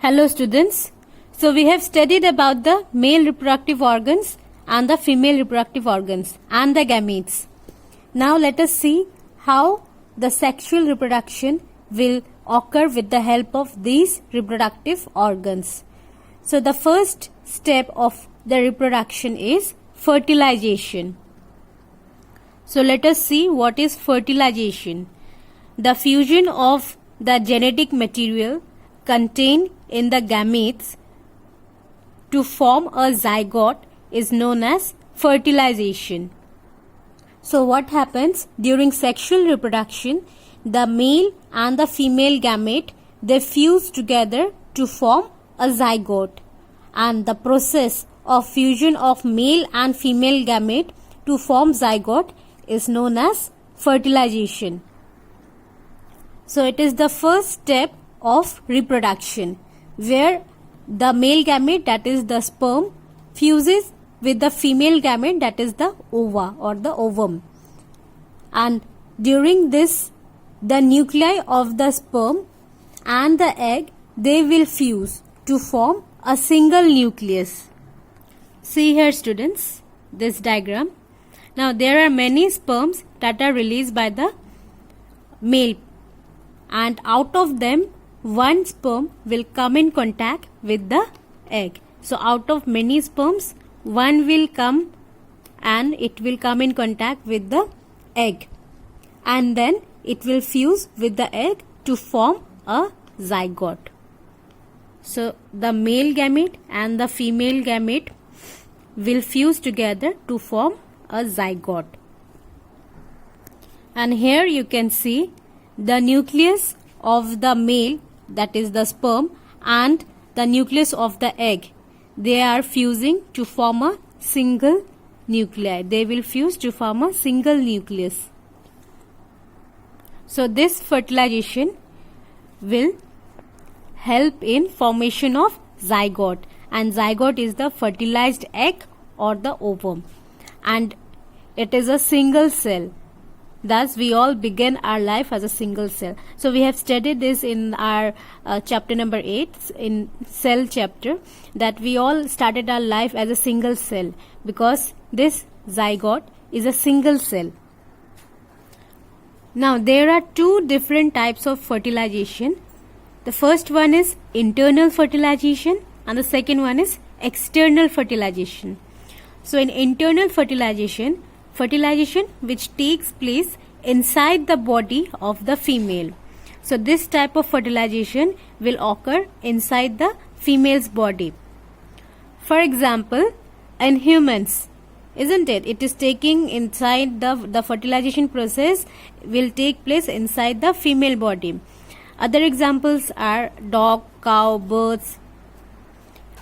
Hello students. So we have studied about the male reproductive organs and the female reproductive organs and the gametes. Now let us see how the sexual reproduction will occur with the help of these reproductive organs. So the first step of the reproduction is fertilization. So let us see what is fertilization. The fusion of the genetic material contained in the gametes to form a zygote is known as fertilization. So what happens during sexual reproduction? The male and the female gamete, they fuse together to form a zygote, and the process of fusion of male and female gamete to form zygote is known as fertilization. So it is the first step of reproduction, where the male gamete, that is the sperm, fuses with the female gamete, that is the ova or the ovum, and during this the nuclei of the sperm and the egg, they will fuse to form a single nucleus. See here students, this diagram. Now there are many sperms that are released by the male, and out of them one sperm will come in contact with the egg. So out of many sperms, one will come and it will come in contact with the egg, and then it will fuse with the egg to form a zygote. So the male gamete and the female gamete will fuse together to form a zygote. And here you can see the nucleus of the male, that is the sperm, and the nucleus of the egg, they are fusing to form a single nuclei. They will fuse to form a single nucleus. So this fertilization will help in formation of zygote, and zygote is the fertilized egg or the ovum, and it is a single cell. Thus we all begin our life as a single cell. So we have studied this in our chapter number 8, in cell chapter, that we all started our life as a single cell, because this zygote is a single cell. Now there are two different types of fertilization. The first one is internal fertilization and the second one is external fertilization. So in internal fertilization, fertilization which takes place inside the body of the female. So this type of fertilization will occur inside the female's body. For example, in humans, isn't it? It is taking inside the fertilization process will take place inside the female body. Other examples are dog, cow, birds,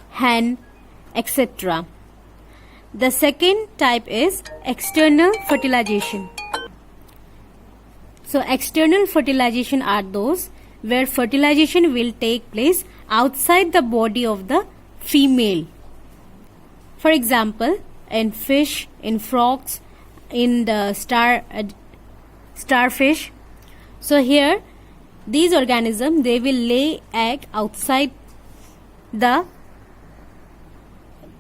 hen, etc. The second type is external fertilization. So external fertilization are those where fertilization will take place outside the body of the female. For example, in fish, in frogs, in the starfish. So here these organisms, they will lay egg outside the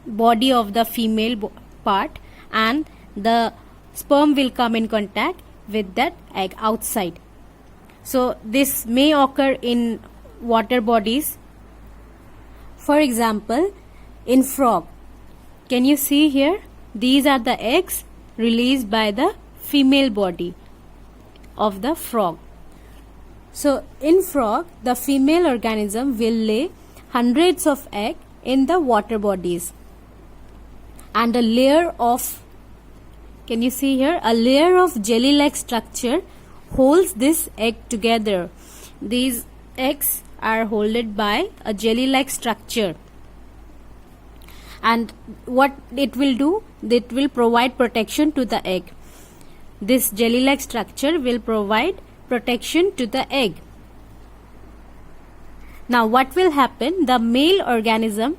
body of the female part, and the sperm will come in contact with that egg outside. So this may occur in water bodies. For example, in frog, can you see here? These are the eggs released by the female body of the frog. So in frog, the female organism will lay hundreds of eggs in the water bodies, and a layer of, can you see here, a layer of jelly-like structure holds this egg together. These eggs are held by a jelly-like structure, and what it will do, it will provide protection to the egg. This jelly-like structure will provide protection to the egg. Now what will happen? The male organism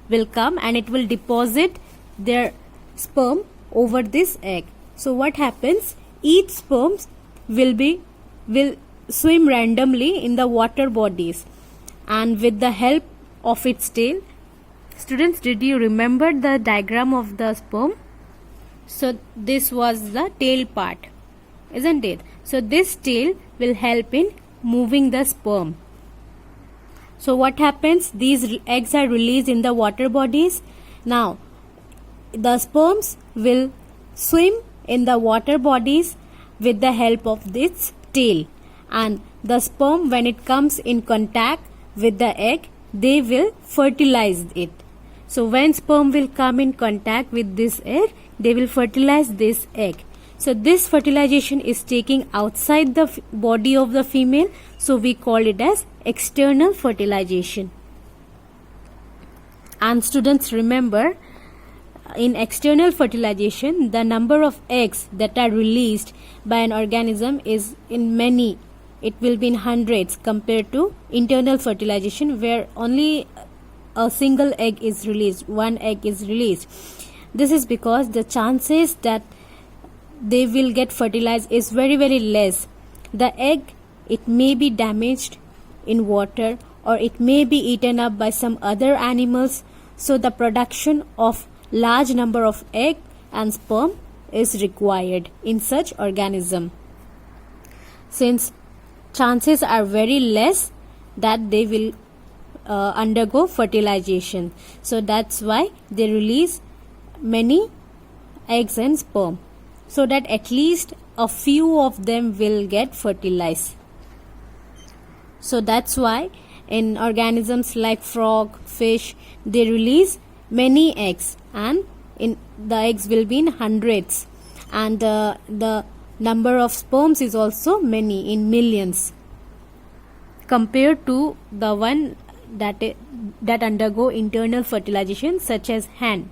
will come and it will deposit their sperm over this egg. So what happens? Each sperm will swim randomly in the water bodies, and with the help of its tail. Students, did you remember the diagram of the sperm? So this was the tail part, isn't it? So this tail will help in moving the sperm. So what happens? These eggs are released in the water bodies. Now the sperms will swim in the water bodies with the help of this tail, and the sperm, when it comes in contact with the egg, they will fertilize it. So when sperm will come in contact with this egg, they will fertilize this egg. So this fertilization is taking outside the body of the female, so we call it as external fertilization. And students, remember, in external fertilization, the number of eggs that are released by an organism is in many. It will be in hundreds compared to internal fertilization, where only a single egg is released, one egg is released. This is because the chances that they will get fertilized is very, very less. The egg, it may be damaged in water, or it may be eaten up by some other animals. So the production of large number of egg and sperm is required in such organism, since chances are very less that they will undergo fertilization. So that's why they release many eggs and sperm, so that at least a few of them will get fertilized. So that's why in organisms like frog, fish, they release many eggs, and in the eggs will be in hundreds, and the number of sperms is also many, in millions, compared to the one that undergo internal fertilization, such as hen.